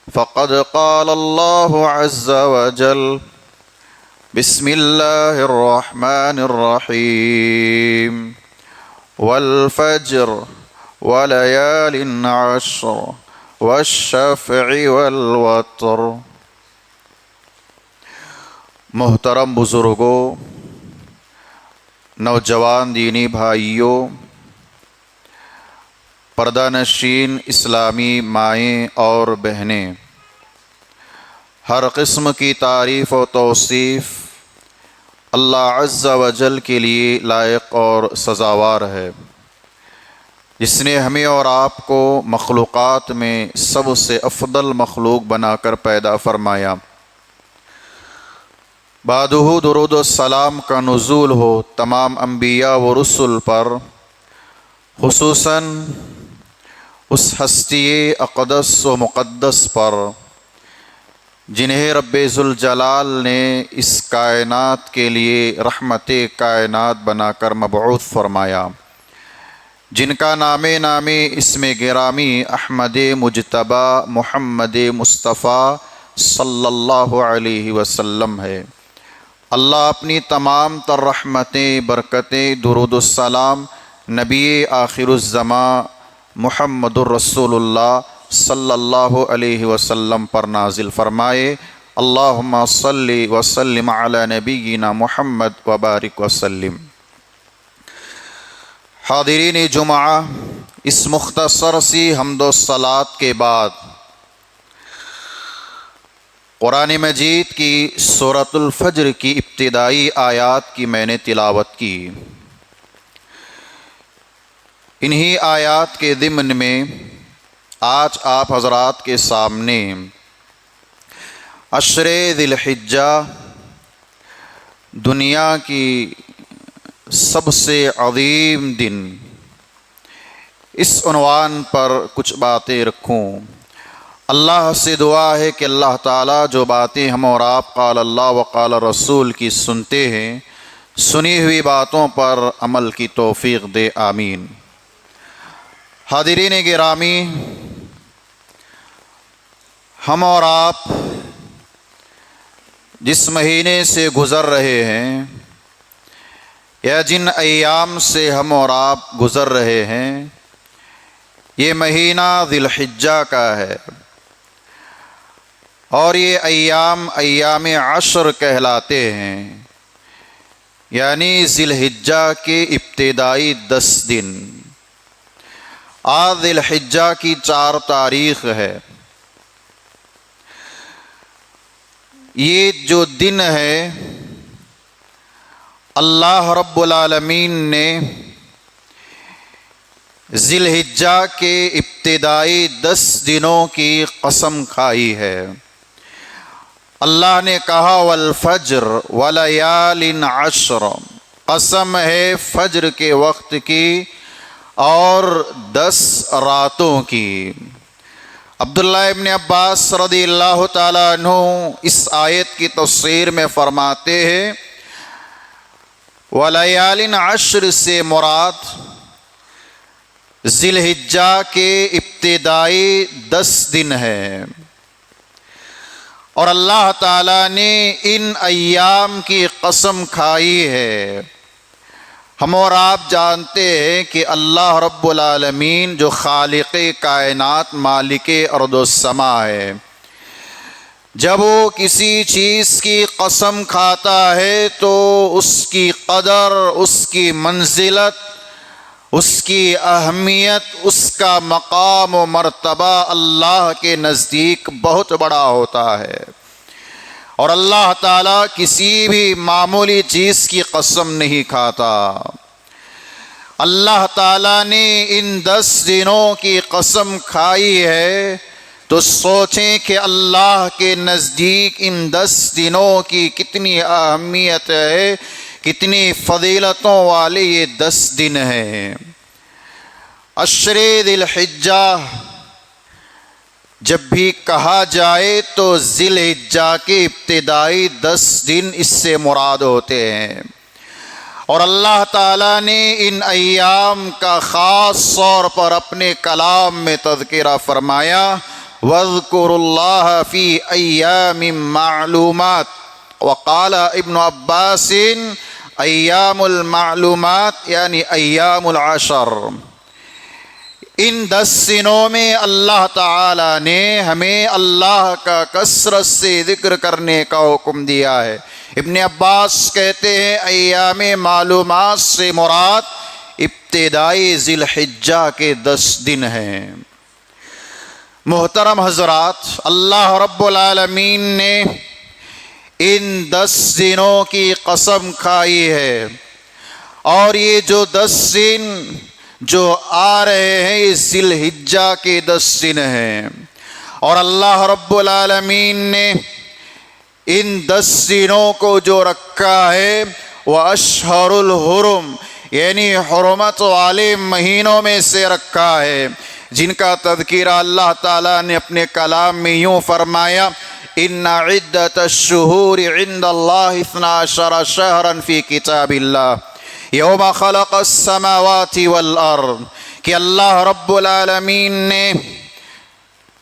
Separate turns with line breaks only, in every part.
فقد قال الله عز وجل بسم الله الرحمن الرحيم والفجر وليال عشر والشفع والوتر۔ محترم بزرگوں، نوجوان دینی بھائیوں، پردہ نشین اسلامی مائیں اور بہنیں، ہر قسم کی تعریف و توصیف اللہ عز و جل کے لیے لائق اور سزاوار ہے، جس نے ہمیں اور آپ کو مخلوقات میں سب سے افضل مخلوق بنا کر پیدا فرمایا۔ بعدہ درود و سلام کا نزول ہو تمام انبیاء و رسل پر، خصوصاً اس ہستی اقدس و مقدس پر جنہیں رب ذوالجلال نے اس کائنات کے لیے رحمت کائنات بنا کر مبعوث فرمایا، جن کا نام اسم گرامی احمد مجتبی محمد مصطفیٰ صلی اللہ علیہ وسلم ہے۔ اللہ اپنی تمام تر رحمتیں، برکتیں، درود السلام نبی آخر الزمان محمد الرسول اللہ صلی اللہ علیہ وسلم پر نازل فرمائے۔ اللہم صلی وسلم علی نبینا محمد وبارک وسلم۔ حاضرین جمعہ، اس مختصر سی حمد و صلوات کے بعد قرآن مجید کی سورۃ الفجر کی ابتدائی آیات کی میں نے تلاوت کی۔ انہی آیات کے ضمن میں آج آپ حضرات کے سامنے عشر ذی الحجہ، دنیا کی سب سے عظیم دن، اس عنوان پر کچھ باتیں رکھوں۔ اللہ سے دعا ہے کہ اللہ تعالیٰ جو باتیں ہم اور آپ قال اللہ و قال رسول کی سنتے ہیں، سنی ہوئی باتوں پر عمل کی توفیق دے، آمین۔ حاضرین گرامی، ہم اور آپ جس مہینے سے گزر رہے ہیں یا جن ایام سے ہم اور آپ گزر رہے ہیں، یہ مہینہ ذی الحجہ کا ہے، اور یہ ایام عشر کہلاتے ہیں، یعنی ذی الحجہ کے ابتدائی 10 دن۔ آج ذی الحجہ کی 4 تاریخ ہے۔ یہ جو دن ہے، اللہ رب العالمین نے ذی الحجہ کے ابتدائی 10 دنوں کی قسم کھائی ہے۔ اللہ نے کہا والفجر ولیال عشر، قسم ہے فجر کے وقت کی اور 10 راتوں کی۔ عبداللہ ابن عباس رضی اللہ تعالیٰ عنہ اس آیت کی تفسیر میں فرماتے ہیں، ولیال عشر سے مراد ذی الحجہ کے ابتدائی 10 دن ہے، اور اللہ تعالیٰ نے ان ایام کی قسم کھائی ہے۔ ہم اور آپ جانتے ہیں کہ اللہ رب العالمین جو خالق کائنات، مالک ارض و سما ہے، جب وہ کسی چیز کی قسم کھاتا ہے تو اس کی قدر، اس کی منزلت، اس کی اہمیت، اس کا مقام و مرتبہ اللہ کے نزدیک بہت بڑا ہوتا ہے، اور اللہ تعالیٰ کسی بھی معمولی چیز کی قسم نہیں کھاتا۔ اللہ تعالیٰ نے ان 10 دنوں کی قسم کھائی ہے تو سوچیں کہ اللہ کے نزدیک ان 10 دنوں کی کتنی اہمیت ہے، کتنی فضیلتوں والے یہ 10 دن ہیں۔ عشر ذی الحجہ جب بھی کہا جائے تو ذی الحجہ کے ابتدائی 10 دن اس سے مراد ہوتے ہیں، اور اللہ تعالیٰ نے ان ایام کا خاص طور پر اپنے کلام میں تذکرہ فرمایا، وَاذْكُرُوا اللَّهَ فِي أَيَّامٍ مَّعْلُومَاتٍ وقال ابن عباس ایام المعلومات یعنی ایام العشر۔ ان 10 دنوں میں اللہ تعالی نے ہمیں اللہ کا کثرت سے ذکر کرنے کا حکم دیا ہے۔ ابن عباس کہتے ہیں ایام معلومات سے مراد ابتدائی ذی الحجہ کے 10 دن ہیں۔ محترم حضرات، اللہ رب العالمین نے ان 10 دنوں کی قسم کھائی ہے، اور یہ جو 10 دن جو آ رہے ہیں یہ ذی الحجہ کے 10 دن ہیں، اور اللہ رب العالمین نے ان 10 دنوں کو جو رکھا ہے وہ اشہر الحرم یعنی حرمت والے مہینوں میں سے رکھا ہے، جن کا تذکرہ اللہ تعالیٰ نے اپنے کلام میں یوں فرمایا ان عدت الشہور عند اللہ 12 شہرا فی کتاب اللہ یوم خلق السماوات والارض، کہ اللہ رب العالمین نے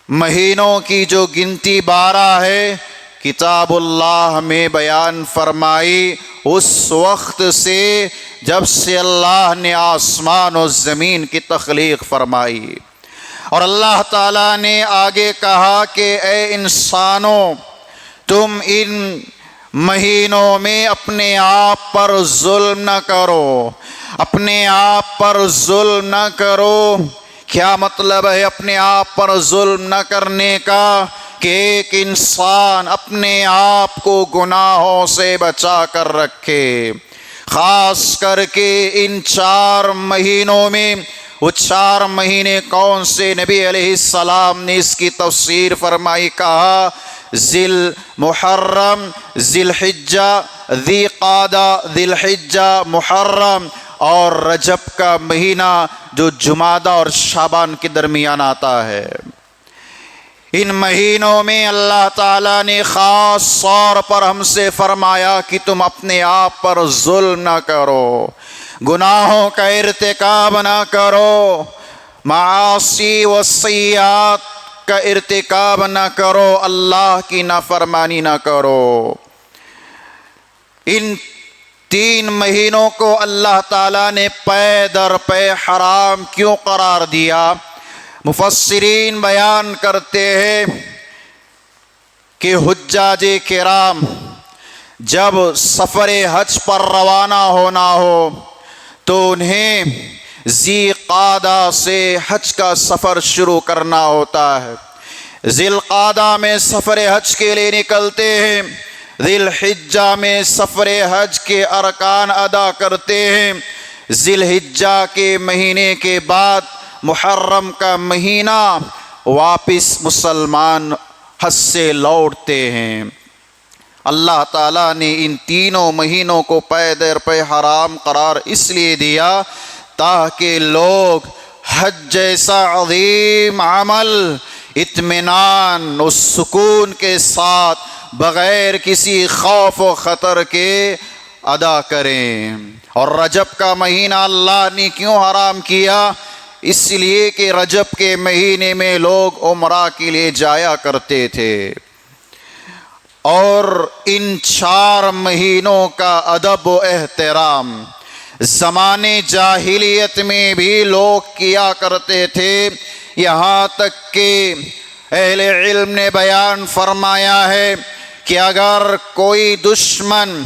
مہینوں کی جو گنتی 12 ہے کتاب اللہ میں بیان فرمائی، اس وقت سے جب سے اللہ نے آسمان و زمین کی تخلیق فرمائی۔ اور اللہ تعالیٰ نے آگے کہا کہ اے انسانوں، تم ان مہینوں میں اپنے آپ پر ظلم نہ کرو، اپنے آپ پر ظلم نہ کرو۔ کیا مطلب ہے اپنے آپ پر ظلم نہ کرنے کا؟ کہ ایک انسان اپنے آپ کو گناہوں سے بچا کر رکھے، خاص کر کے ان 4 مہینوں میں۔ وہ 4 مہینے کون سے؟ نبی علیہ السلام نے اس کی تفسیر فرمائی، کہا ذی المحرم، ذی الحجہ، ذی قعدہ، ذی الحجہ، محرم، اور رجب کا مہینہ جو جمادہ اور شعبان کے درمیان آتا ہے۔ ان مہینوں میں اللہ تعالیٰ نے خاص طور پر ہم سے فرمایا کہ تم اپنے آپ پر ظلم نہ کرو، گناہوں کا ارتکاب نہ کرو، معاصی و سیئات کا ارتکاب نہ کرو، اللہ کی نافرمانی نہ کرو۔ ان 3 مہینوں کو اللہ تعالیٰ نے پے در پے حرام کیوں قرار دیا؟ مفسرین بیان کرتے ہیں کہ حجاج کرام جب سفر حج پر روانہ ہونا ہو تو انہیں ذی قعدہ سے حج کا سفر شروع کرنا ہوتا ہے۔ ذی القعدہ میں سفر حج کے لیے نکلتے ہیں، ذی الحجہ میں سفر حج کے ارکان ادا کرتے ہیں، ذی الحجہ کے مہینے کے بعد محرم کا مہینہ واپس مسلمان حج سے لوٹتے ہیں۔ اللہ تعالیٰ نے ان 3 مہینوں کو پے در پے حرام قرار اس لیے دیا تاکہ لوگ حج جیسا عظیم عمل اطمینان و سکون کے ساتھ بغیر کسی خوف و خطر کے ادا کریں۔ اور رجب کا مہینہ اللہ نے کیوں حرام کیا؟ اس لیے کہ رجب کے مہینے میں لوگ عمرہ کے لیے جایا کرتے تھے، اور ان 4 مہینوں کا ادب و احترام زمانے جاہلیت میں بھی لوگ کیا کرتے تھے، یہاں تک کہ اہل علم نے بیان فرمایا ہے کہ اگر کوئی دشمن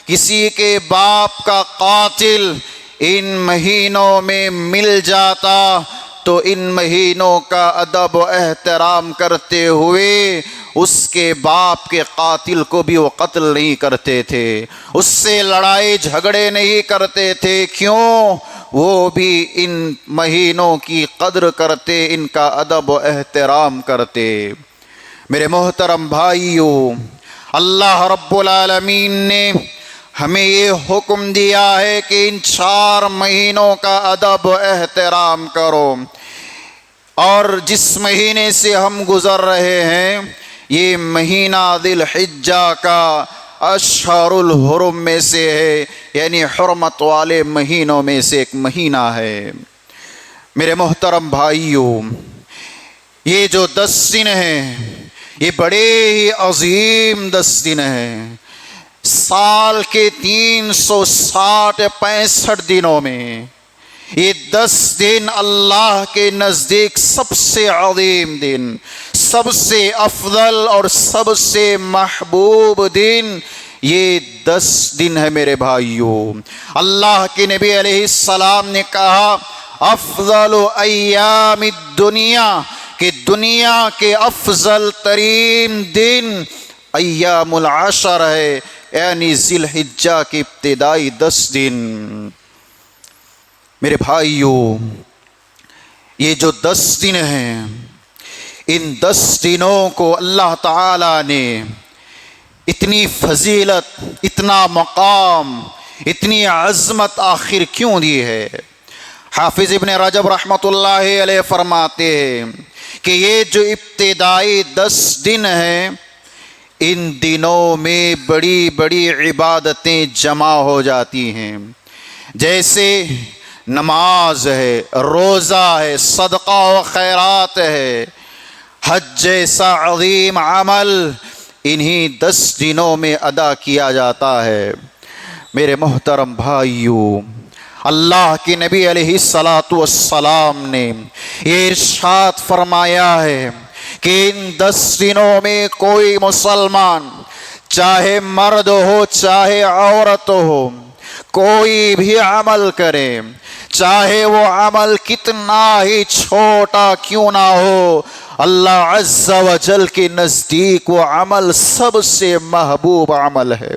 کسی کے باپ کا قاتل ان مہینوں میں مل جاتا تو ان مہینوں کا ادب و احترام کرتے ہوئے اس کے باپ کے قاتل کو بھی وہ قتل نہیں کرتے تھے، اس سے لڑائی جھگڑے نہیں کرتے تھے۔ کیوں؟ وہ بھی ان مہینوں کی قدر کرتے، ان کا ادب و احترام کرتے۔ میرے محترم بھائیوں، اللہ رب العالمین نے ہمیں یہ حکم دیا ہے کہ ان 4 مہینوں کا ادب و احترام کرو، اور جس مہینے سے ہم گزر رہے ہیں یہ مہینہ ذی الحجہ کا اشہر الحرم میں سے ہے، یعنی حرمت والے مہینوں میں سے ایک مہینہ ہے۔ میرے محترم بھائیوں، یہ جو 10 دن ہیں یہ بڑے ہی عظیم 10 دن ہیں۔ سال کے 365 دنوں میں یہ 10 دن اللہ کے نزدیک سب سے عظیم دن، سب سے افضل اور سب سے محبوب دن یہ 10 دن ہے میرے بھائیوں۔ اللہ کے نبی علیہ السلام نے کہا افضل ایام الدنیا، کہ دنیا کے افضل ترین دن ایام العشر ہے، یعنی ذی الحجہ کے ابتدائی 10 دن۔ میرے بھائیوں یہ جو 10 دن ہیں ان 10 دنوں کو اللہ تعالی نے اتنی فضیلت، اتنا مقام، اتنی عظمت آخر کیوں دی ہے؟ حافظ ابن رجب رحمۃ اللہ علیہ فرماتے ہیں کہ یہ جو ابتدائی 10 دن ہیں ان دنوں میں بڑی بڑی عبادتیں جمع ہو جاتی ہیں، جیسے نماز ہے، روزہ ہے، صدقہ و خیرات ہے، حج جیسا عظیم عمل انہی 10 دنوں میں ادا کیا جاتا ہے۔ میرے محترم بھائیوں، اللہ کے نبی علیہ السلام نے یہ ارشاد فرمایا ہے کہ ان 10 دنوں میں کوئی مسلمان چاہے مرد ہو چاہے عورت ہو، کوئی بھی عمل کرے، چاہے وہ عمل کتنا ہی چھوٹا کیوں نہ ہو، اللہ عز و جل کے نزدیک وہ عمل سب سے محبوب عمل ہے،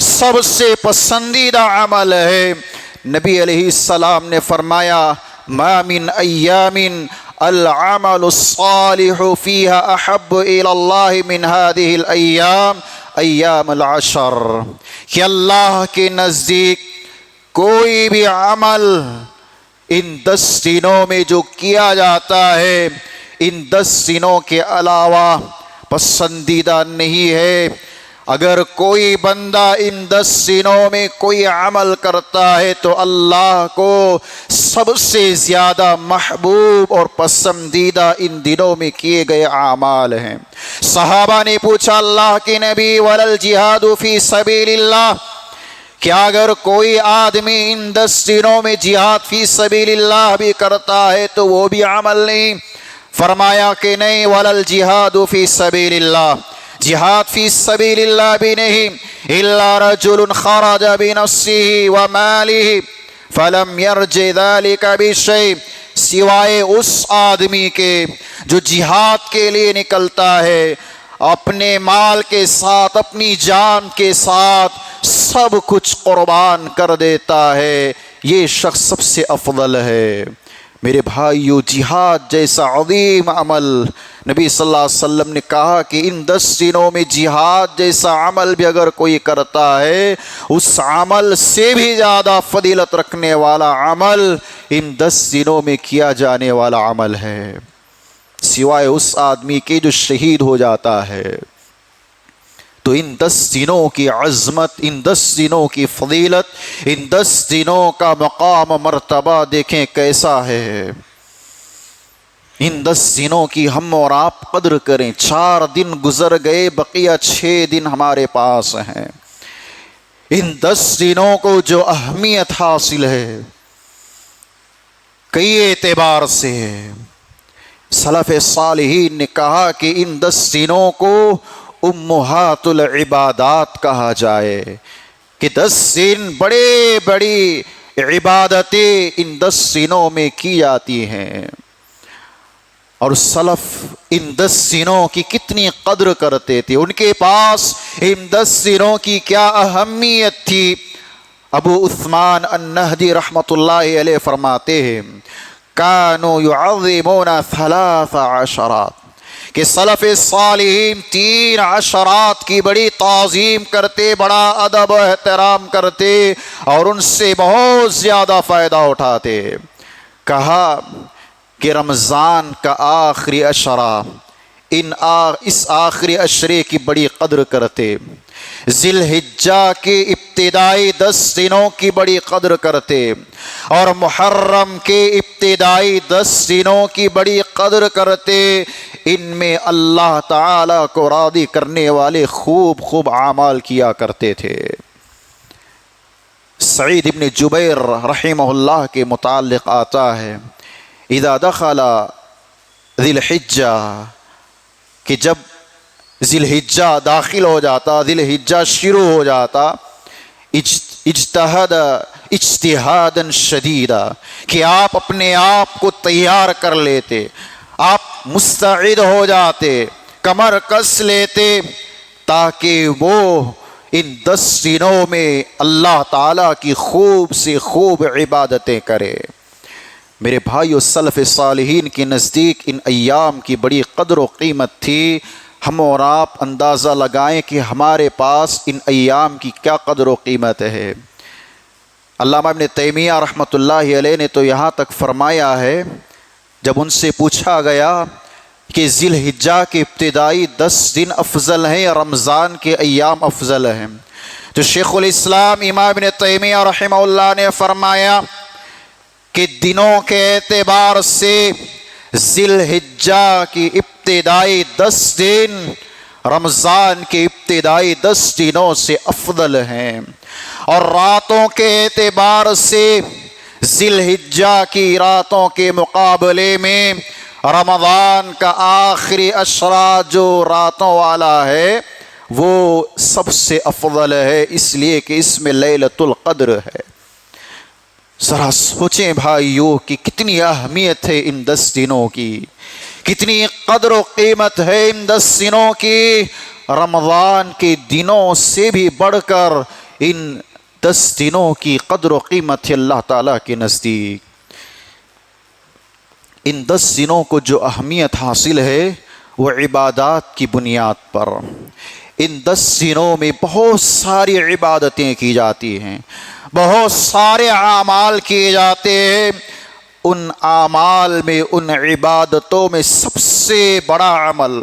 سب سے پسندیدہ عمل ہے۔ نبی علیہ السلام نے فرمایا ما من ایام العمل الصالح فیہا احب الی اللہ من هذه الایام ایام العشر، کہ اللہ کے نزدیک کوئی بھی عمل ان 10 دنوں میں جو کیا جاتا ہے ان 10 دنوں کے علاوہ پسندیدہ نہیں ہے۔ اگر کوئی بندہ ان 10 دنوں میں کوئی عمل کرتا ہے تو اللہ کو سب سے زیادہ محبوب اور پسندیدہ ان دنوں میں کیے گئے اعمال ہیں۔ صحابہ نے پوچھا اللہ کے نبی ولل جہاد فی سبیل اللہ، کیا اگر کوئی آدمی ان 10 دنوں میں جہاد فی سبیل اللہ بھی کرتا ہے تو وہ بھی عمل نہیں؟ فرمایا کہ نہیں، ولل جہاد فی سبیل اللہ، جہاد فی سبیل اللہ بھی نہیں، الا رجل خرج بنفسه وماله فلم يرجع ذلك بشيء، سوائے اس آدمی کے جو جہاد کے لیے نکلتا ہے، اپنے مال کے ساتھ، اپنی جان کے ساتھ سب کچھ قربان کر دیتا ہے، یہ شخص سب سے افضل ہے۔ میرے بھائیو، جہاد جیسا عظیم عمل نبی صلی اللہ علیہ وسلم نے کہا کہ ان 10 دنوں میں جہاد جیسا عمل بھی اگر کوئی کرتا ہے، اس عمل سے بھی زیادہ فضیلت رکھنے والا عمل ان 10 دنوں میں کیا جانے والا عمل ہے، سوائے اس آدمی کے جو شہید ہو جاتا ہے۔ تو ان 10 دنوں کی عظمت، ان 10 دنوں کی فضیلت، ان 10 دنوں کا مقام و مرتبہ دیکھیں کیسا ہے۔ ان 10 دنوں کی ہم اور آپ قدر کریں۔ 4 دن گزر گئے، بقیہ 6 دن ہمارے پاس ہیں۔ ان 10 دنوں کو جو اہمیت حاصل ہے کئی اعتبار سے، سلف صالحین نے کہا کہ ان 10 دنوں کو امہات العبادات کہا جائے، کہ 10 دن بڑے بڑی عبادتیں ان 10 دنوں میں کی جاتی ہیں، اور سلف ان 10 دنوں کی کتنی قدر کرتے تھے، ان کے پاس ان 10 دنوں کی کیا اہمیت تھی۔ ابو عثمان النہدی رحمۃ اللہ علیہ فرماتے ہیں کانوا یعظمون 3 عشرات، کہ سلف صالحین 3 عشرات کی بڑی تعظیم کرتے، بڑا ادب و احترام کرتے اور ان سے بہت زیادہ فائدہ اٹھاتے۔ کہا کہ رمضان کا آخری عشرہ اس آخری عشرے کی بڑی قدر کرتے، ذی الحجہ کے ابتدائی 10 دنوں کی بڑی قدر کرتے، اور محرم کے ابتدائی 10 دنوں کی بڑی قدر کرتے۔ ان میں اللہ تعالی کو راضی کرنے والے خوب اعمال کیا کرتے تھے۔ سعید ابن جبیر رحمہ اللہ کے متعلق آتا ہے، اذا دخل ذی الحجہ، کہ جب ذی الحجہ داخل ہو جاتا، ذی الحجہ شروع ہو جاتا، اجتہادا شدیدا، کہ آپ اپنے آپ کو تیار کر لیتے، آپ مستعد ہو جاتے، کمر کس لیتے، تاکہ وہ ان 10 دنوں میں اللہ تعالیٰ کی خوب سے خوب عبادتیں کرے۔ میرے بھائیو، سلف صالحین کے نزدیک ان ایام کی بڑی قدر و قیمت تھی۔ ہم اور آپ اندازہ لگائیں کہ ہمارے پاس ان ایام کی کیا قدر و قیمت ہے۔ علامہ ابن تیمیہ رحمۃ اللہ علیہ نے تو یہاں تک فرمایا ہے، جب ان سے پوچھا گیا کہ ذی الحجہ کے ابتدائی 10 دن افضل ہیں یا رمضان کے ایام افضل ہیں، تو شیخ الاسلام امام ابن تیمیہ رحمہ اللہ نے فرمایا کہ دنوں کے اعتبار سے ذی الحجہ کی ابتدائی 10 دن رمضان کے ابتدائی 10 دنوں سے افضل ہیں، اور راتوں کے اعتبار سے ذی الحجہ کی راتوں کے مقابلے میں رمضان کا آخری عشرہ جو راتوں والا ہے وہ سب سے افضل ہے، اس لیے کہ اس میں لیلۃ القدر ہے۔ ذرا سوچیں بھائیو کہ کتنی اہمیت ہے ان 10 دنوں کی، کتنی قدر و قیمت ہے ان 10 دنوں کی۔ رمضان کے دنوں سے بھی بڑھ کر ان 10 دنوں کی قدر و قیمت ہے اللہ تعالیٰ کے نزدیک۔ ان 10 دنوں کو جو اہمیت حاصل ہے وہ عبادات کی بنیاد پر۔ ان 10 دنوں میں بہت ساری عبادتیں کی جاتی ہیں، بہت سارے اعمال کیے جاتے ہیں۔ ان اعمال میں، ان عبادتوں میں سب سے بڑا عمل،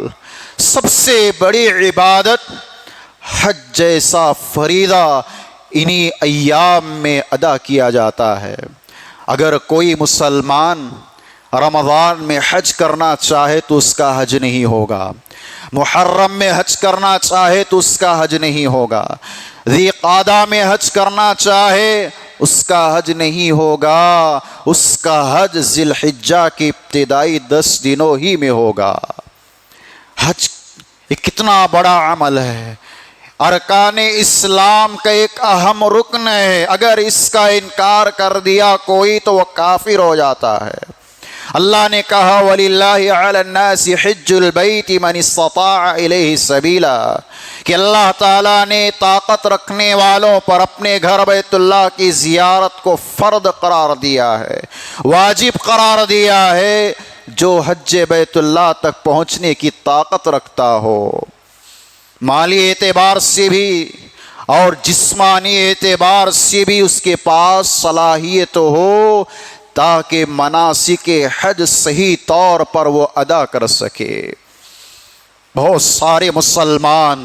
سب سے بڑی عبادت حج جیسا فریضہ انہی ایام میں ادا کیا جاتا ہے۔ اگر کوئی مسلمان رمضان میں حج کرنا چاہے تو اس کا حج نہیں ہوگا، محرم میں حج کرنا چاہے تو اس کا حج نہیں ہوگا، ذی قعدہ میں حج کرنا چاہے اس کا حج نہیں ہوگا، اس کا حج ذی الحجہ کے ابتدائی 10 دنوں ہی میں ہوگا۔ حج ایک کتنا بڑا عمل ہے، ارکان اسلام کا ایک اہم رکن ہے، اگر اس کا انکار کر دیا کوئی تو وہ کافر ہو جاتا ہے۔ اللہ نے کہا وَلِلَّهِ عَلَى النَّاسِ حِجُّ الْبَيْتِ مَنِ اسْتَطَاعَ إِلَيْهِ سَبِيلًا، کہ اللہ تعالیٰ نے طاقت رکھنے والوں پر اپنے گھر بیت اللہ کی زیارت کو فرض قرار دیا ہے، واجب قرار دیا ہے، جو حج بیت اللہ تک پہنچنے کی طاقت رکھتا ہو، مالی اعتبار سے بھی اور جسمانی اعتبار سے بھی اس کے پاس صلاحیت ہو، تاکہ مناسک حج صحیح طور پر وہ ادا کر سکے۔ بہت سارے مسلمان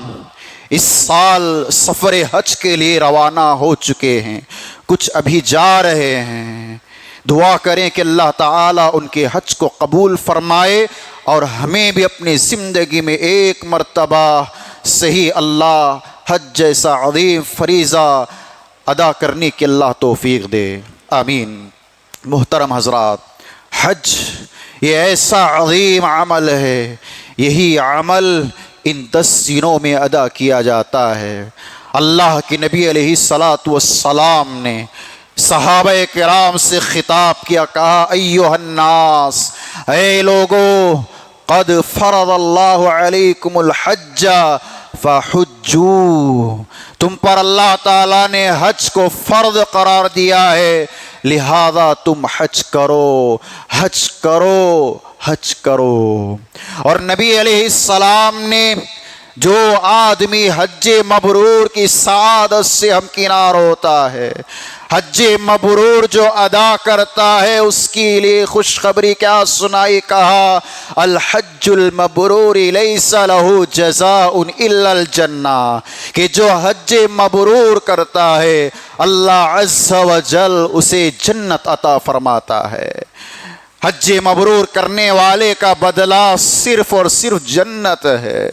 اس سال سفر حج کے لیے روانہ ہو چکے ہیں، کچھ ابھی جا رہے ہیں۔ دعا کریں کہ اللہ تعالیٰ ان کے حج کو قبول فرمائے، اور ہمیں بھی اپنی زندگی میں ایک مرتبہ صحیح اللہ حج جیسا عظیم فریضہ ادا کرنے کی اللہ توفیق دے، آمین۔ محترم حضرات، حج یہ ایسا عظیم عمل ہے، یہی عمل ان 10 دنوں میں ادا کیا جاتا ہے۔ اللہ کے نبی علیہ الصلاۃ والسلام نے صحابہ کرام سے خطاب کیا، کہا ایھا الناس، اے لوگو، قد فرض اللہ علیکم الحج فحجوا، تم پر اللہ تعالیٰ نے حج کو فرض قرار دیا ہے، لہذا تم حج کرو، حج کرو، حج کرو۔ اور نبی علیہ السلام نے جو آدمی حج مبرور کی سعادت سے ہمکنار ہوتا ہے، حج مبرور جو ادا کرتا ہے، اس کے لیے خوشخبری کیا سنائی؟ کہا الحج المبرور لیس لہ جزاء الا الجنہ، کہ جو حج مبرور کرتا ہے اللہ عز و جل اسے جنت عطا فرماتا ہے۔ حج مبرور کرنے والے کا بدلہ صرف اور صرف جنت ہے۔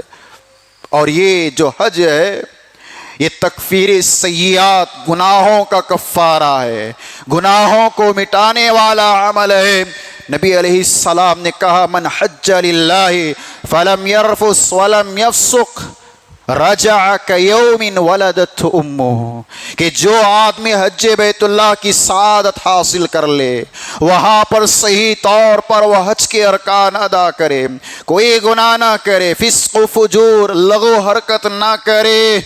اور یہ جو حج ہے یہ تکفیر سیئات، گناہوں کا کفارہ ہے، گناہوں کو مٹانے والا عمل ہے۔ نبی علیہ السلام نے کہا من حج للہ فلم یرفث ولم یفسق رجع کیوم ولدت امہ، کہ جو آدمی حج بیت اللہ کی سعادت حاصل کر لے، وہاں پر صحیح طور پر وہ حج کے ارکان ادا کرے، کوئی گناہ نہ کرے، فسق و فجور لغو حرکت نہ کرے،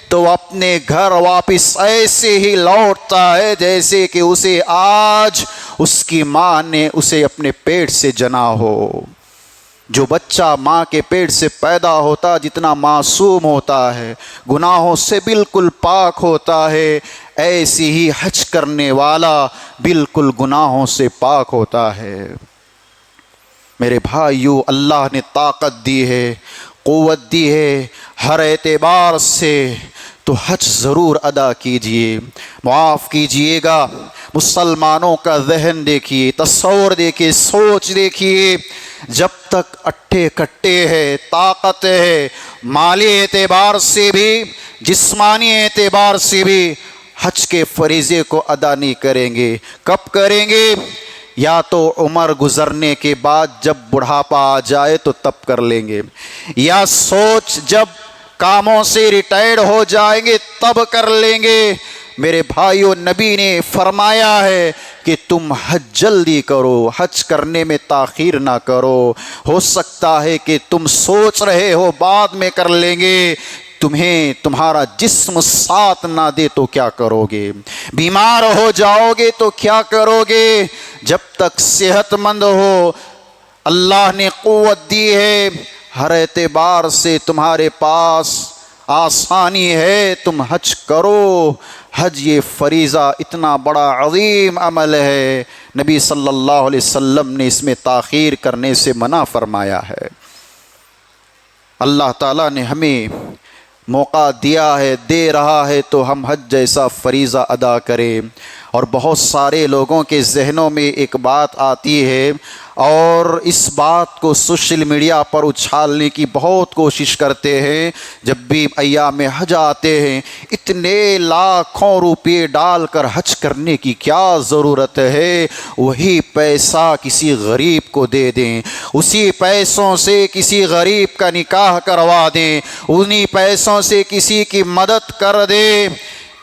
تو اپنے گھر واپس ایسے ہی لوٹتا ہے جیسے کہ اسے آج اس کی ماں نے اسے اپنے پیٹ سے جنا ہو۔ جو بچہ ماں کے پیٹ سے پیدا ہوتا جتنا معصوم ہوتا ہے، گناہوں سے بالکل پاک ہوتا ہے، ایسی ہی حج کرنے والا بالکل گناہوں سے پاک ہوتا ہے۔ میرے بھائیو، اللہ نے طاقت دی ہے، قوت دی ہے، ہر اعتبار سے تو حج ضرور ادا کیجئے، معاف کیجئے گا۔ مسلمانوں کا ذہن دیکھیے، تصور دیکھیے، سوچ دیکھیے، جب تک اٹھے کٹے ہے، طاقت ہے، مالی اعتبار سے بھی، جسمانی اعتبار سے بھی حج کے فریضے کو ادا نہیں کریں گے۔ کب کریں گے؟ یا تو عمر گزرنے کے بعد جب بڑھاپا آ جائے تو تب کر لیں گے، یا سوچ جب کاموں سے ریٹائرڈ ہو جائیں گے تب کر لیں گے۔ میرے بھائیو، نبی نے فرمایا ہے کہ تم حج جلدی کرو، حج کرنے میں تاخیر نہ کرو۔ ہو سکتا ہے کہ تم سوچ رہے ہو بعد میں کر لیں گے، تمہیں تمہارا جسم ساتھ نہ دے تو کیا کرو گے؟ بیمار ہو جاؤ گے تو کیا کرو گے؟ جب تک صحت مند ہو، اللہ نے قوت دی ہے، ہر اعتبار سے تمہارے پاس آسانی ہے، تم حج کرو۔ حج یہ فریضہ اتنا بڑا عظیم عمل ہے، نبی صلی اللہ علیہ وسلم نے اس میں تاخیر کرنے سے منع فرمایا ہے۔ اللہ تعالیٰ نے ہمیں موقع دیا ہے، دے رہا ہے، تو ہم حج جیسا فریضہ ادا کریں۔ اور بہت سارے لوگوں کے ذہنوں میں ایک بات آتی ہے، اور اس بات کو سوشل میڈیا پر اچھالنے کی بہت کوشش کرتے ہیں۔ جب بھی ایام حج آتے ہیں، اتنے لاکھوں روپے ڈال کر حج کرنے کی کیا ضرورت ہے؟ وہی پیسہ کسی غریب کو دے دیں، اسی پیسوں سے کسی غریب کا نکاح کروا دیں، انہی پیسوں سے کسی کی مدد کر دیں۔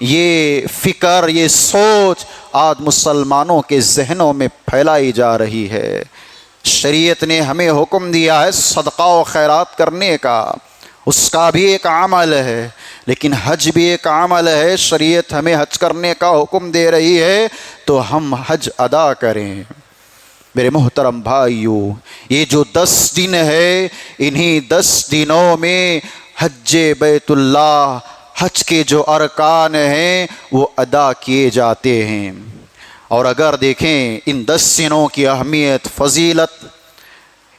یہ فکر، یہ سوچ آج مسلمانوں کے ذہنوں میں پھیلائی جا رہی ہے۔ شریعت نے ہمیں حکم دیا ہے صدقہ و خیرات کرنے کا، اس کا بھی ایک عمل ہے، لیکن حج بھی ایک عمل ہے۔ شریعت ہمیں حج کرنے کا حکم دے رہی ہے تو ہم حج ادا کریں۔ میرے محترم بھائیو، یہ جو 10 دن ہے، انہی 10 دنوں میں حج بیت اللہ، حج کے جو ارکان ہیں وہ ادا کیے جاتے ہیں۔ اور اگر دیکھیں ان 10 دنوں کی اہمیت، فضیلت،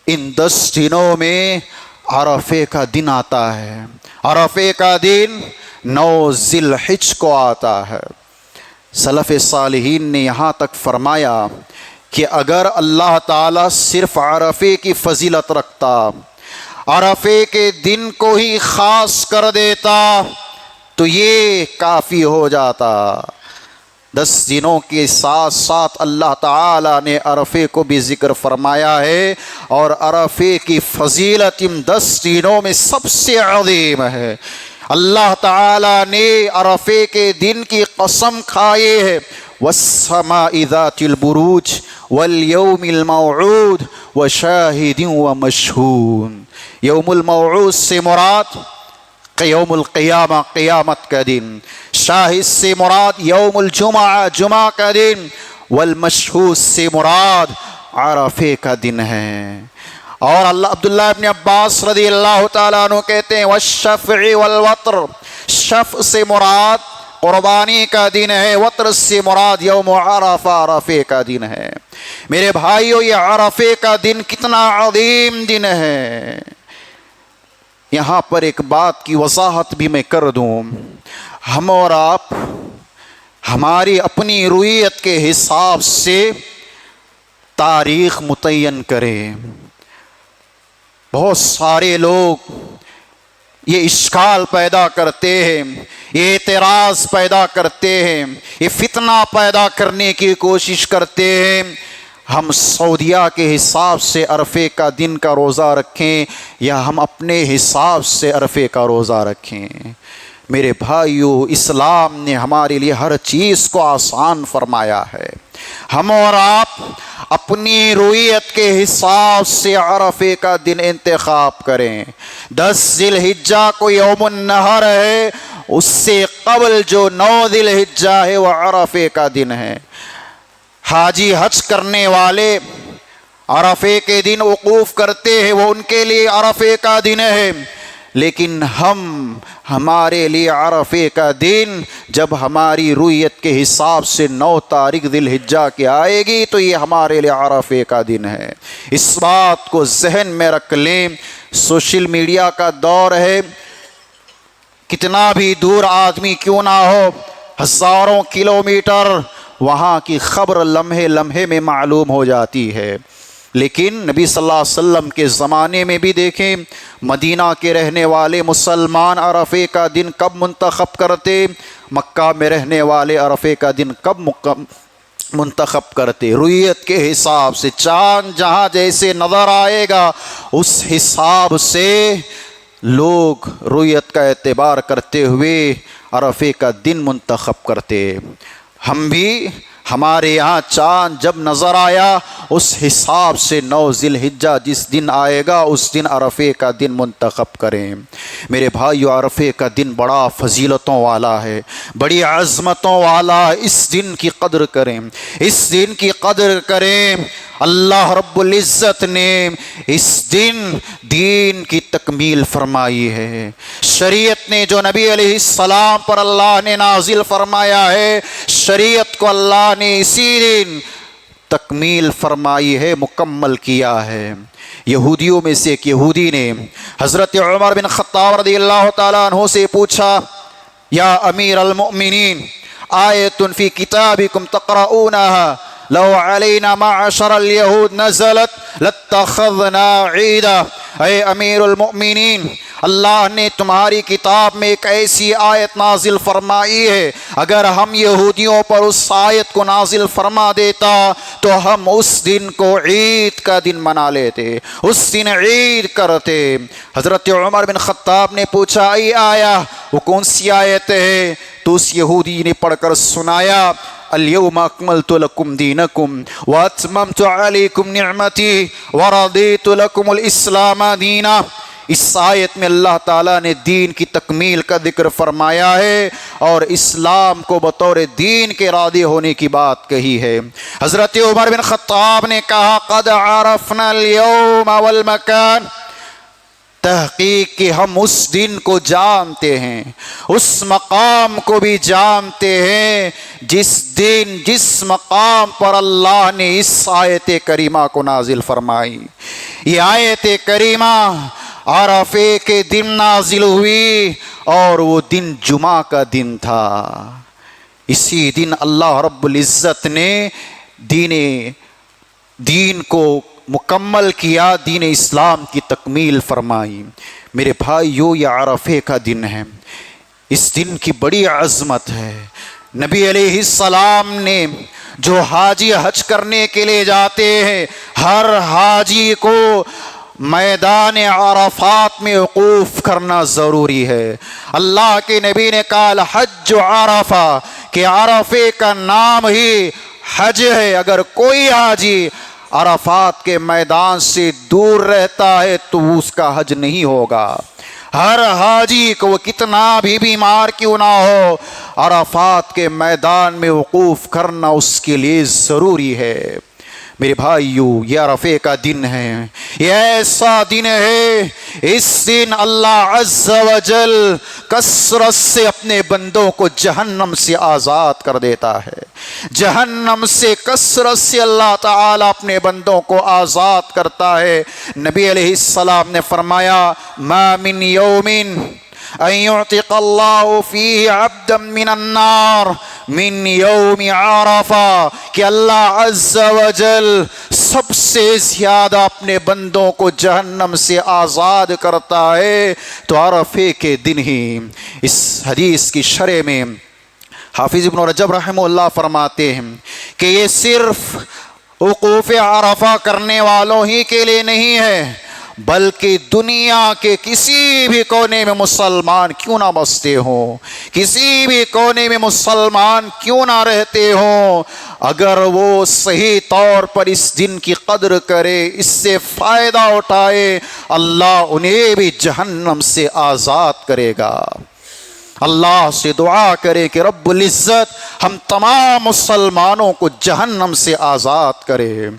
ان 10 دنوں میں عرفے کا دن آتا ہے۔ عرفے کا دن 9 ذی الحجہ کو آتا ہے۔ سلف صالحین نے یہاں تک فرمایا کہ اگر اللہ تعالیٰ صرف عرفے کی فضیلت رکھتا، عرفے کے دن کو ہی خاص کر دیتا تو یہ کافی ہو جاتا۔ 10 دنوں کے ساتھ ساتھ اللہ تعالیٰ نے عرفے کو بھی ذکر فرمایا ہے، اور عرفے کی فضیلت ان 10 دنوں میں سب سے عظیم ہے۔ اللہ تعالیٰ نے عرفے کے دن کی قسم کھائی ہے، وَالسَّمَاءِ ذَاتِ الْبُرُوجِ وَالْيَوْمِ الْمَوْعُودِ وَشَاهِدٍ وَمَشْهُودٍ۔ یوم الموعود سے مراد یوم القیامہ، قیامت کا دن۔ شاہد سے مراد یوم الجمعہ، جمعہ کا دن۔ والمشہود سے مراد عرفے کا دن ہے۔ اور عبداللہ ابن عباس رضی اللہ تعالیٰ عنہ کہتے ہیں والشفع والوتر، شفع سے مراد قربانی کا دن ہے، وتر سے مراد یوم عرفہ، عرفے کا دن ہے۔ میرے بھائیو، یہ عرفے کا دن کتنا عظیم دن ہے۔ یہاں پر ایک بات کی وضاحت بھی میں کر دوں، ہم اور آپ ہماری اپنی رویت کے حساب سے تاریخ متعین کریں۔ بہت سارے لوگ یہ اشکال پیدا کرتے ہیں، یہ اعتراض پیدا کرتے ہیں، یہ فتنہ پیدا کرنے کی کوشش کرتے ہیں، ہم سعودیہ کے حساب سے عرفے کا دن کا روزہ رکھیں یا ہم اپنے حساب سے عرفے کا روزہ رکھیں۔ میرے بھائیو، اسلام نے ہمارے لیے ہر چیز کو آسان فرمایا ہے۔ ہم اور آپ اپنی رویت کے حساب سے عرفے کا دن انتخاب کریں۔ 10 ذی الحجہ کو یوم النحر ہے، اس سے قبل جو 9 ذی الحجہ ہے وہ عرفے کا دن ہے۔ حاجی حج کرنے والے عرفے کے دن وقوف کرتے ہیں، وہ ان کے لیے عرفے کا دن ہے، لیکن ہمارے لیے عرفے کا دن جب ہماری رویت کے حساب سے 9 تاریخ ذی الحجہ کی آئے گی تو یہ ہمارے لیے عرفے کا دن ہے۔ اس بات کو ذہن میں رکھ لیں۔ سوشل میڈیا کا دور ہے، کتنا بھی دور آدمی کیوں نہ ہو، ہزاروں کلومیٹر وہاں کی خبر لمحے لمحے میں معلوم ہو جاتی ہے۔ لیکن نبی صلی اللہ علیہ وسلم کے زمانے میں بھی دیکھیں، مدینہ کے رہنے والے مسلمان عرفے کا دن کب منتخب کرتے، مکہ میں رہنے والے عرفے کا دن کب منتخب کرتے۔ رویت کے حساب سے چاند جہاں جیسے نظر آئے گا اس حساب سے لوگ رویت کا اعتبار کرتے ہوئے عرفے کا دن منتخب کرتے۔ ہم بھی ہمارے یہاں چاند جب نظر آیا اس حساب سے 9 ذی الحجہ جس دن آئے گا اس دن عرفے کا دن منتخب کریں۔ میرے بھائیو، عرفے کا دن بڑا فضیلتوں والا ہے، بڑی عظمتوں والا، اس دن کی قدر کریں، اس دن کی قدر کریں۔ اللہ رب العزت نے اس دن دین کی تکمیل فرمائی ہے۔ شریعت نے جو نبی علیہ السلام پر اللہ نے نازل فرمایا ہے، شریعت کو اللہ نے اسی دن تکمیل فرمائی ہے، مکمل کیا ہے۔ یہودیوں میں سے ایک یہودی نے حضرت عمر بن خطاب رضی اللہ تعالیٰ عنہ سے پوچھا، یا امیر المؤمنین، آیت فی کتابکم تقرؤونها لو علینا معشر الیہود نزلت لاتخذنا عیدا۔ اے امیر المؤمنین، اللہ نے تمہاری کتاب میں ایک ایسی آیت نازل فرمائی ہے، اگر ہم یہودیوں پر اس آیت کو نازل فرما دیتا تو ہم اس دن کو عید کا دن منا لیتے، اس دن عید کرتے۔ حضرت عمر بن خطاب نے پوچھا، ای آیا، وہ کون سی آیت ہے؟ تو اس یہودی نے پڑھ کر سنایا، اليوم اکملت لکم دینکم واتممت علیکم نعمتی ورضیت لکم الاسلام دینا۔ اس آیت میں اللہ تعالیٰ نے دین کی تکمیل کا ذکر فرمایا ہے اور اسلام کو بطور دین کے راضی ہونے کی بات کہی ہے۔ حضرت عمر بن خطاب نے کہا، قد عرفنا اليوم والمکان، تحقیق کہ ہم اس دن کو جانتے ہیں، اس مقام کو بھی جانتے ہیں جس دن جس مقام پر اللہ نے اس آیت کریمہ کو نازل فرمائی۔ یہ آیت کریمہ عرفے کے دن نازل ہوئی اور وہ دن جمعہ کا دن تھا۔ اسی دن اللہ رب العزت نے دین کو مکمل کیا، دین اسلام کی تکمیل فرمائی۔ میرے بھائیو، یہ عرفے کا دن ہے، اس دن کی بڑی عظمت ہے۔ نبی علیہ السلام نے جو حاجی حج کرنے کے لیے جاتے ہیں، ہر حاجی کو میدان عرفات میں وقوف کرنا ضروری ہے۔ اللہ کے نبی نے کہا الحج عرفہ، کہ عرفے کا نام ہی حج ہے۔ اگر کوئی حاجی عرفات کے میدان سے دور رہتا ہے تو اس کا حج نہیں ہوگا۔ ہر حاجی کو، وہ کتنا بھی بیمار کیوں نہ ہو، عرفات کے میدان میں وقوف کرنا اس کے لیے ضروری ہے۔ میرے بھائیو، یہ عرفے کا دن ہے، یہ ایسا دن ہے، اس دن اللہ عز و جل کثرت سے اپنے بندوں کو جہنم سے آزاد کر دیتا ہے۔ جہنم سے کثرت سے اللہ تعالیٰ اپنے بندوں کو آزاد کرتا ہے۔ نبی علیہ السلام نے فرمایا ما من یوم ان یعتق اللہ فیہ عبدا من النار من یوم عرفہ، کہ اللہ عز و جل سب سے زیادہ اپنے بندوں کو جہنم سے آزاد کرتا ہے تو عرفے کے دن ہی۔ اس حدیث کی شرح میں حافظ ابن رجب رحمہ اللہ فرماتے ہیں کہ یہ صرف وقوف عرفہ کرنے والوں ہی کے لیے نہیں ہے، بلکہ دنیا کے کسی بھی کونے میں مسلمان کیوں نہ بستے ہوں، کسی بھی کونے میں مسلمان کیوں نہ رہتے ہوں، اگر وہ صحیح طور پر اس دن کی قدر کرے، اس سے فائدہ اٹھائے، اللہ انہیں بھی جہنم سے آزاد کرے گا۔ اللہ سے دعا کرے کہ رب العزت ہم تمام مسلمانوں کو جہنم سے آزاد کرے۔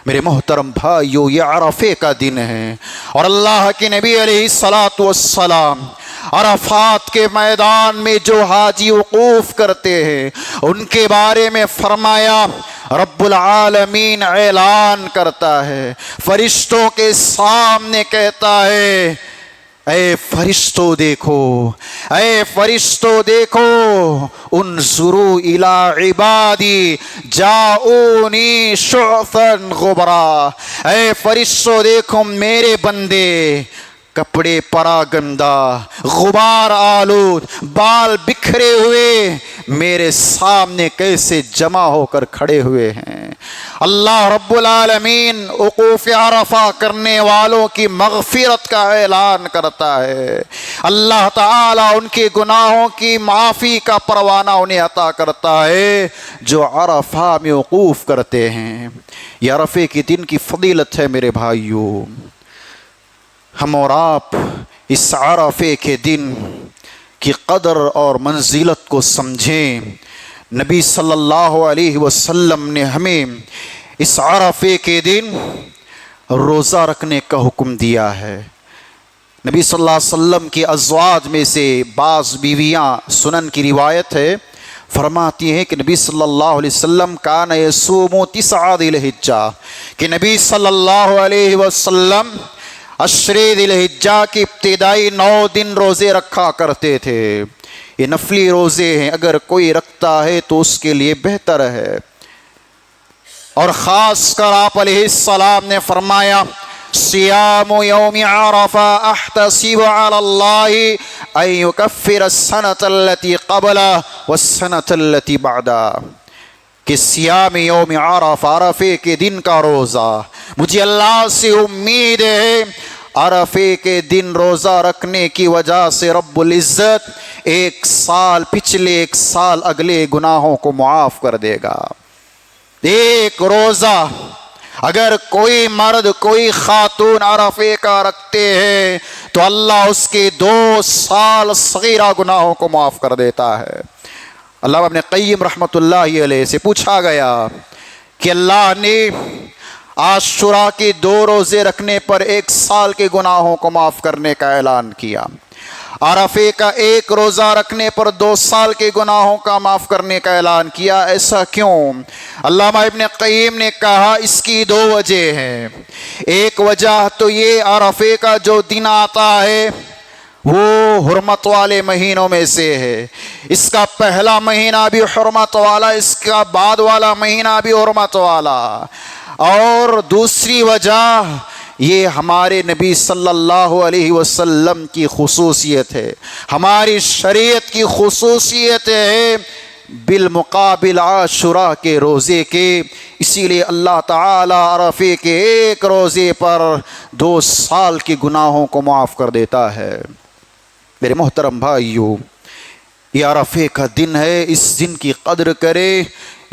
میرے محترم بھائیو، یہ عرفے کا دن ہے، اور اللہ کے نبی علیہ الصلاۃ والسلام عرفات کے میدان میں جو حاجی وقوف کرتے ہیں ان کے بارے میں فرمایا، رب العالمین اعلان کرتا ہے، فرشتوں کے سامنے کہتا ہے، اے فرشتوں دیکھو، اے فرشتوں دیکھو، انظروا الی عبادی جاؤنی شعثا غبرا، اے فرشتوں دیکھو میرے بندے کپڑے پراگندہ، غبار آلود، بال بکھرے ہوئے میرے سامنے کیسے جمع ہو کر کھڑے ہوئے ہیں۔ اللہ رب العالمین وقوف عرفہ کرنے والوں کی مغفرت کا اعلان کرتا ہے، اللہ تعالیٰ ان کے گناہوں کی معافی کا پروانہ انہیں عطا کرتا ہے جو عرفہ میں وقوف کرتے ہیں۔ یہ عرفے کے دن کی فضیلت ہے میرے بھائیو۔ ہم اور آپ اس عرفے کے دن کی قدر اور منزلت کو سمجھیں۔ نبی صلی اللہ علیہ وسلم نے ہمیں اس عرفے کے دن روزہ رکھنے کا حکم دیا ہے۔ نبی صلی اللہ علیہ وسلم کی ازواج میں سے بعض بیویاں، سنن کی روایت ہے، فرماتی ہیں کہ نبی صلی اللہ علیہ وسلم کان یصوم 9 ذی الحجہ، کہ نبی صلی اللہ علیہ وسلم عشر ذی الحجہ کی ابتدائی 9 دن روزے رکھا کرتے تھے۔ یہ نفلی روزے ہیں، اگر کوئی رکھتا ہے تو اس کے لیے بہتر ہے۔ اور خاص کر آپ علیہ السلام نے فرمایا صیام یوم عرفہ احتسب علی اللہ ان یکفر السنۃ التي قبلہ والسنۃ التي بعدہ، کہ صیام یوم عرفہ، عرفے کے دن کا روزہ، مجھے اللہ سے امید ہے عرفے کے دن روزہ رکھنے کی وجہ سے رب العزت ایک سال پچھلے، ایک سال اگلے گناہوں کو معاف کر دے گا۔ ایک روزہ اگر کوئی مرد کوئی خاتون عرفے کا رکھتے ہیں تو اللہ اس کے 2 سال صغیرہ گناہوں کو معاف کر دیتا ہے۔ علامہ ابن قیم رحمۃ اللہ علیہ سے پوچھا گیا کہ اللہ نے عاشوراء کے 2 روزے رکھنے پر 1 سال کے گناہوں کو معاف کرنے کا اعلان کیا، عرفے کا 1 روزہ رکھنے پر 2 سال کے گناہوں کا معاف کرنے کا اعلان کیا، ایسا کیوں؟ علامہ ابن قیم نے کہا اس کی 2 وجہ ہیں۔ ایک وجہ تو یہ عرفے کا جو دن آتا ہے وہ حرمت والے مہینوں میں سے ہے، اس کا پہلا مہینہ بھی حرمت والا، اس کا بعد والا مہینہ بھی حرمت والا، اور دوسری وجہ یہ ہمارے نبی صلی اللہ علیہ وسلم کی خصوصیت ہے، ہماری شریعت کی خصوصیت ہے بالمقابل عاشوراء کے روزے کے، اسی لیے اللہ تعالیٰ عرفے کے 1 روزے پر 2 سال کے گناہوں کو معاف کر دیتا ہے۔ میرے محترم بھائیو، یہ عرفے کا دن ہے، اس دن کی قدر کرے،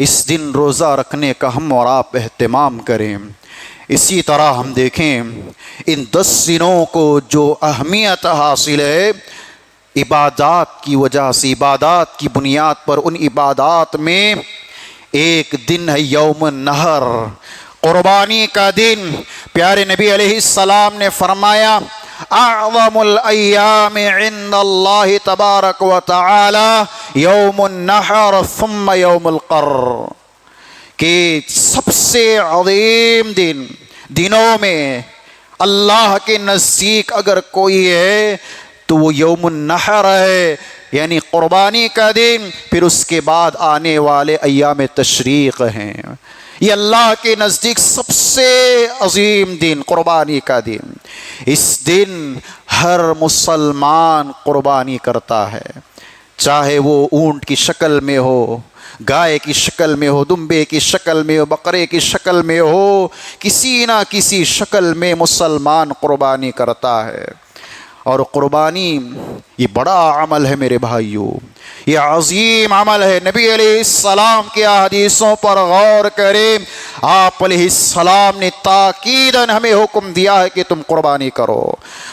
اس دن روزہ رکھنے کا ہم اور آپ اہتمام کریں۔ اسی طرح ہم دیکھیں ان 10 دنوں کو جو اہمیت حاصل ہے عبادات کی وجہ سے، عبادات کی بنیاد پر، ان عبادات میں ایک دن ہے یوم النحر، قربانی کا دن پیارے نبی علیہ السلام نے فرمایا اعظم الایام عند اللہ تبارک و تعالی یوم النحر ثم یوم القر، کہ سب سے عظیم دنوں میں اللہ کے نزدیک اگر کوئی ہے تو وہ یوم النحر ہے، یعنی قربانی کا دن، پھر اس کے بعد آنے والے ایام تشریق ہیں۔ یہ اللہ کے نزدیک سب سے عظیم دن قربانی کا دن۔ اس دن ہر مسلمان قربانی کرتا ہے، چاہے وہ اونٹ کی شکل میں ہو، گائے کی شکل میں ہو، دمبے کی شکل میں ہو، بقرے کی شکل میں ہو، کسی نہ کسی شکل میں مسلمان قربانی کرتا ہے۔ اور قربانی یہ بڑا عمل ہے میرے بھائیوں، یہ عظیم عمل ہے۔ نبی علیہ السلام کی احادیثوں پر غور کریں، آپ علیہ السلام نے تاکیداً ہمیں حکم دیا ہے کہ تم قربانی کرو،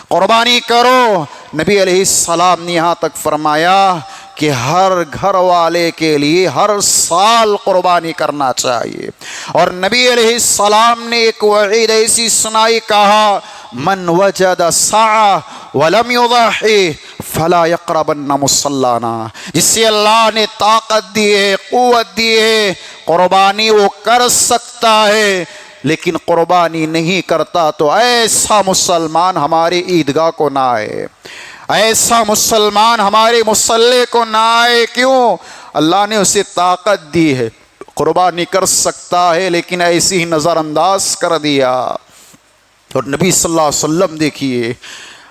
قربانی کرو۔ نبی علیہ السلام نے یہاں تک فرمایا کہ ہر گھر والے کے لیے ہر سال قربانی کرنا چاہیے۔ اور نبی علیہ السلام نے ایک وعید ایسی سنائی، کہا من وجد سعہ ولم یضحی فلا یقربن مصلانا، جس سے اللہ نے طاقت دی ہے، قوت دی ہے، قربانی وہ کر سکتا ہے لیکن قربانی نہیں کرتا تو ایسا مسلمان ہمارے عیدگاہ کو نہ آئے، ایسا مسلمان ہمارے مصلی کو نہ آئے۔ کیوں؟ اللہ نے اسے طاقت دی ہے، قربانی کر سکتا ہے لیکن ایسی ہی نظر انداز کر دیا۔ اور نبی صلی اللہ علیہ وسلم دیکھیے،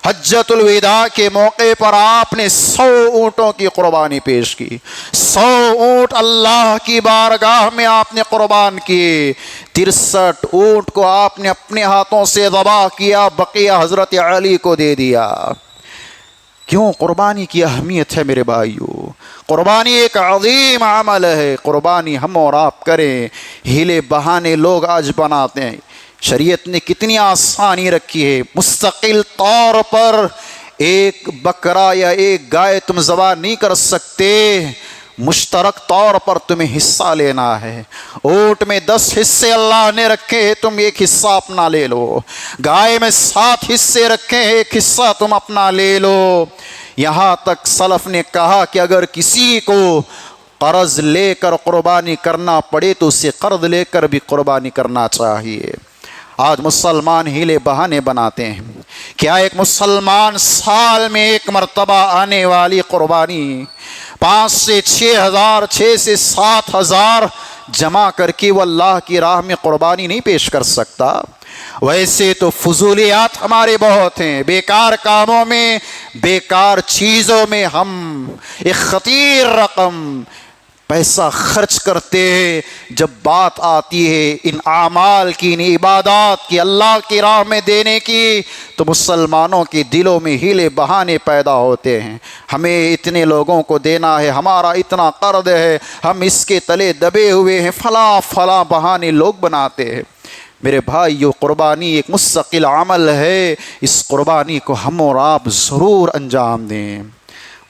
حجۃ الوداع کے موقع پر آپ نے 100 اونٹوں کی قربانی پیش کی، 100 اونٹ اللہ کی بارگاہ میں آپ نے قربان کیے۔ 63 اونٹ کو آپ نے اپنے ہاتھوں سے ذبح کیا، بقیہ حضرت علی کو دے دیا۔ کیوں؟ قربانی کی اہمیت ہے میرے بھائیوں، قربانی ایک عظیم عمل ہے۔ قربانی ہم اور آپ کریں، ہیلے بہانے لوگ آج بناتے ہیں۔ شریعت نے کتنی آسانی رکھی ہے، مستقل طور پر ایک بکرا یا ایک گائے تم ذبح نہیں کر سکتے، مشترک طور پر تمہیں حصہ لینا ہے۔ اونٹ میں 10 حصے اللہ نے رکھے ہیں، تم ایک حصہ اپنا لے لو۔ گائے میں 7 حصے رکھے ہیں، ایک حصہ تم اپنا لے لو۔ یہاں تک سلف نے کہا کہ اگر کسی کو قرض لے کر قربانی کرنا پڑے تو اسے قرض لے کر بھی قربانی کرنا چاہیے۔ آج مسلمان ہیلے بہانے بناتے ہیں۔ کیا ایک مسلمان سال میں ایک مرتبہ آنے والی قربانی 5 سے 6 ہزار، 6 سے 7 ہزار جمع کر کے وہ اللہ کی راہ میں قربانی نہیں پیش کر سکتا؟ ویسے تو فضولیات ہمارے بہت ہیں، بیکار کاموں میں، بیکار چیزوں میں ہم ایک خطیر رقم پیسہ خرچ کرتے ہیں۔ جب بات آتی ہے ان اعمال کی، ان عبادات کی، اللہ کی راہ میں دینے کی، تو مسلمانوں کے دلوں میں ہیلے بہانے پیدا ہوتے ہیں۔ ہمیں اتنے لوگوں کو دینا ہے، ہمارا اتنا قرض ہے، ہم اس کے تلے دبے ہوئے ہیں، فلاں بہانے لوگ بناتے ہیں۔ میرے بھائیو، قربانی ایک مستقل عمل ہے، اس قربانی کو ہم اور آپ ضرور انجام دیں۔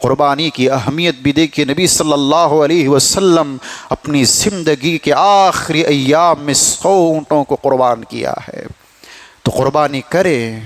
قربانی کی اہمیت بھی دیکھیے، نبی صلی اللہ علیہ وسلم اپنی زندگی کے آخری ایام میں 100 اونٹوں کو قربان کیا ہے۔ تو قربانی کریں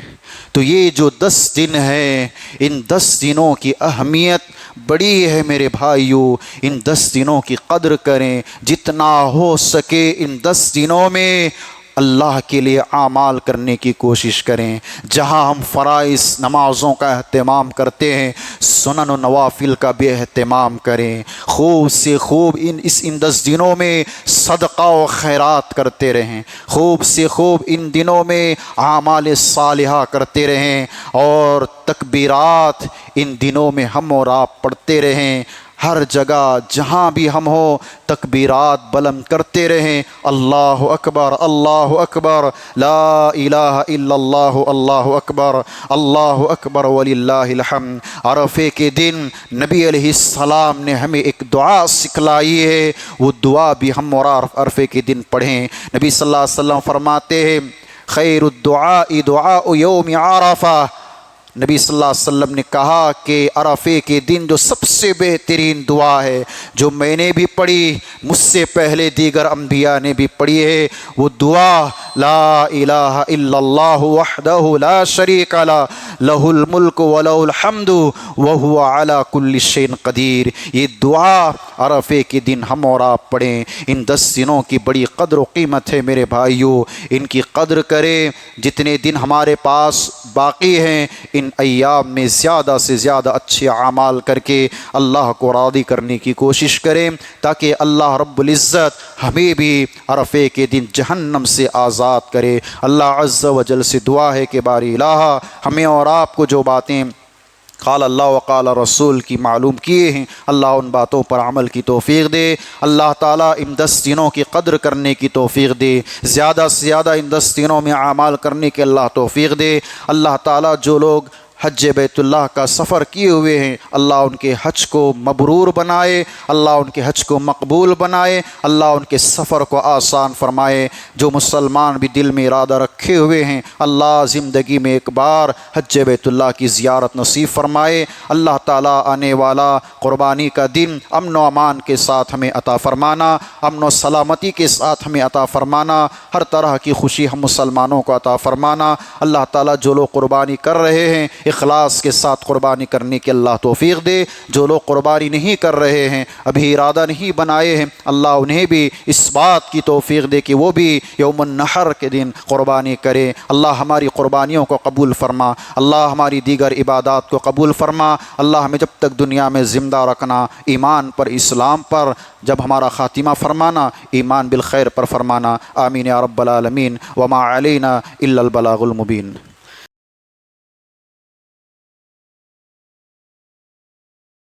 تو یہ جو 10 دن ہیں، ان 10 دنوں کی اہمیت بڑی ہے میرے بھائیو۔ ان 10 دنوں کی قدر کریں، جتنا ہو سکے ان 10 دنوں میں اللہ کے لیے اعمال کرنے کی کوشش کریں۔ جہاں ہم فرائض نمازوں کا اہتمام کرتے ہیں، سنن و نوافل کا بھی اہتمام کریں۔ خوب سے خوب ان 10 دنوں میں صدقہ و خیرات کرتے رہیں، خوب سے خوب ان دنوں میں اعمال صالحہ کرتے رہیں، اور تکبیرات ان دنوں میں ہم اور آپ پڑھتے رہیں۔ ہر جگہ جہاں بھی ہم ہو تکبیرات بلند کرتے رہیں، اللہ اکبر، اللہ اکبر، لا الہ الا اللہ، اللہ اکبر وللہ الحمد۔ عرفے کے دن نبی علیہ السلام نے ہمیں ایک دعا سکھلائی ہے، وہ دعا بھی ہم اور عرفے کے دن پڑھیں۔ نبی صلی اللہ علیہ وسلم فرماتے ہیں، خیر الدعاء دعاء یوم عرفہ، نبی صلی اللہ علیہ وسلم نے کہا کہ عرفے کے دن جو سب سے بہترین دعا ہے جو میں نے بھی پڑھی، مجھ سے پہلے دیگر انبیاء نے بھی پڑھی ہے، وہ دعا لا الہ الا اللہ وحدہ لا شریک لہ لہ الملک ولہ الحمد وہو علی کل شیء قدیر۔ یہ دعا عرفے کے دن ہم اور آپ پڑھیں۔ ان 10 دنوں کی بڑی قدر و قیمت ہے میرے بھائیوں، ان کی قدر کریں۔ جتنے دن ہمارے پاس باقی ہیں ان ایام میں زیادہ سے زیادہ اچھے اعمال کر کے اللہ کو راضی کرنے کی کوشش کریں، تاکہ اللہ رب العزت ہمیں بھی عرفے کے دن جہنم سے آزاد کرے۔ اللہ عز و جل سے دعا ہے کہ باری الہ ہمیں اور آپ کو جو باتیں قال اللہ وقال رسول کی معلوم کیے ہیں، اللہ ان باتوں پر عمل کی توفیق دے۔ اللہ تعالیٰ ان 10 دنوں کی قدر کرنے کی توفیق دے، زیادہ سے زیادہ ان 10 دنوں میں اعمال کرنے کے اللہ توفیق دے۔ اللہ تعالیٰ جو لوگ حج بیت اللہ کا سفر کیے ہوئے ہیں اللہ ان کے حج کو مبرور بنائے، اللہ ان کے حج کو مقبول بنائے، اللہ ان کے سفر کو آسان فرمائے۔ جو مسلمان بھی دل میں ارادہ رکھے ہوئے ہیں اللہ زندگی میں ایک بار حج بیت اللہ کی زیارت نصیب فرمائے۔ اللہ تعالیٰ آنے والا قربانی کا دن امن و امان کے ساتھ ہمیں عطا فرمانا، امن و سلامتی کے ساتھ ہمیں عطا فرمانا، ہر طرح کی خوشی ہم مسلمانوں کو عطا فرمانا۔ اللہ تعالیٰ جو لوگ قربانی کر رہے ہیں اخلاص کے ساتھ قربانی کرنے کی اللہ توفیق دے۔ جو لوگ قربانی نہیں کر رہے ہیں، ابھی ارادہ نہیں بنائے ہیں، اللہ انہیں بھی اس بات کی توفیق دے کہ وہ بھی یوم النحر کے دن قربانی کرے۔ اللہ ہماری قربانیوں کو قبول فرما، اللہ ہماری دیگر عبادات کو قبول فرما۔ اللہ ہمیں جب تک دنیا میں زندہ رکھنا ایمان پر، اسلام پر، جب ہمارا خاتمہ فرمانا ایمان بالخیر پر فرمانا۔ آمین یا رب العالمین۔ وما علینا الا البلاغ المبین۔